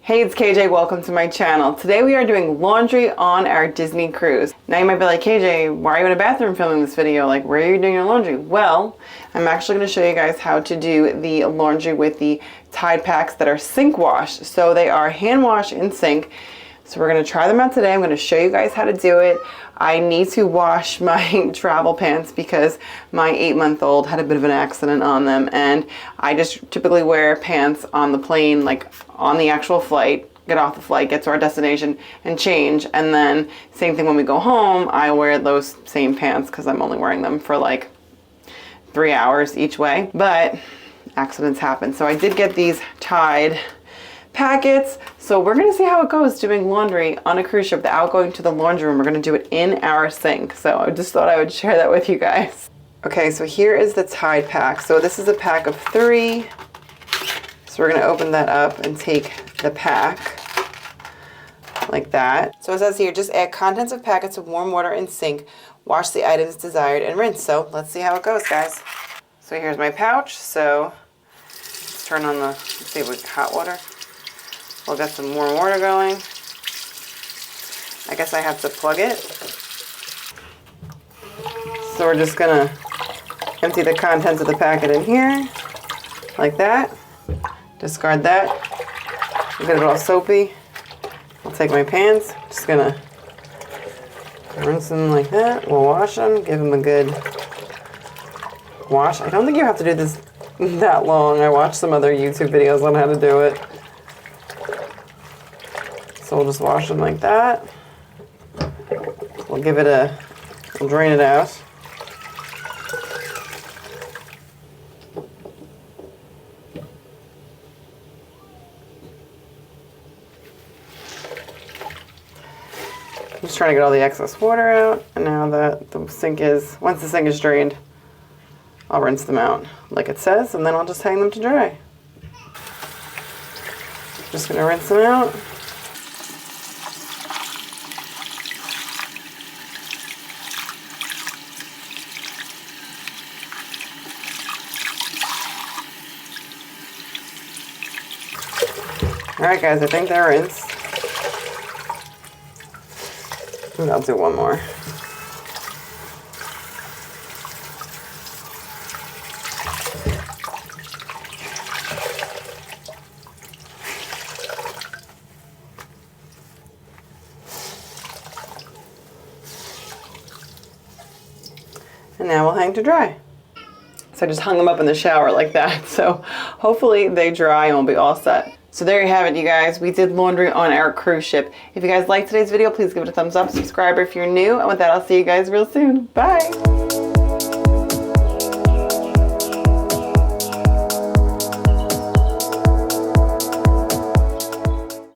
Hey, it's KJ. Welcome to my channel. Today we are doing laundry on our Disney cruise. Now you might be like, KJ, why are you in a bathroom filming this video? Like, where are you doing your laundry? Well, I'm actually going to show you guys how to do the laundry with the Tide packs that are sink wash. So they are hand wash in sink. So we're going to try them out today. I'm going to show you guys how to do it. I need to wash my travel pants because my 8-month-old had a bit of an accident on them, and I just typically wear pants on the plane, like on the actual flight, get off the flight, get to our destination and change, and then same thing when we go home, I wear those same pants because I'm only wearing them for like 3 hours each way, but accidents happen. So I did get these Tide packets. So we're going to see how it goes doing laundry on a cruise ship without going to the laundry room. We're going to do it in our sink. So I just thought I would share that with you guys. Okay, so here is the Tide pack. So this is a pack of 3. So we're going to open that up and take the pack like that. So it says here, just add contents of packets of warm water in sink, wash the items desired, and rinse. So let's see how it goes, guys. So here's my pouch. So let's turn on the, let's see, with hot water. We'll get some warm water going. I guess I have to plug it. So we're just gonna empty the contents of the packet in here, like that. Discard that. Get it all soapy. I'll take my pants. Just gonna rinse them like that. We'll wash them, give them a good wash. I don't think you have to do this that long. I watched some other YouTube videos on how to do it. So we'll just wash them like that. We'll give it a, we'll drain it out. I'm just trying to get all the excess water out. And now that the sink is, once the sink is drained, I'll rinse them out like it says, and then I'll just hang them to dry. Just gonna rinse them out. Alright guys, I think they're rinsed. And I'll do one more. And now we'll hang to dry. So I just hung them up in the shower like that. So hopefully they dry and we'll be all set. So there you have it, you guys. We did laundry on our cruise ship. If you guys liked today's video, please give it a thumbs up. Subscribe if you're new. And with that, I'll see you guys real soon. Bye.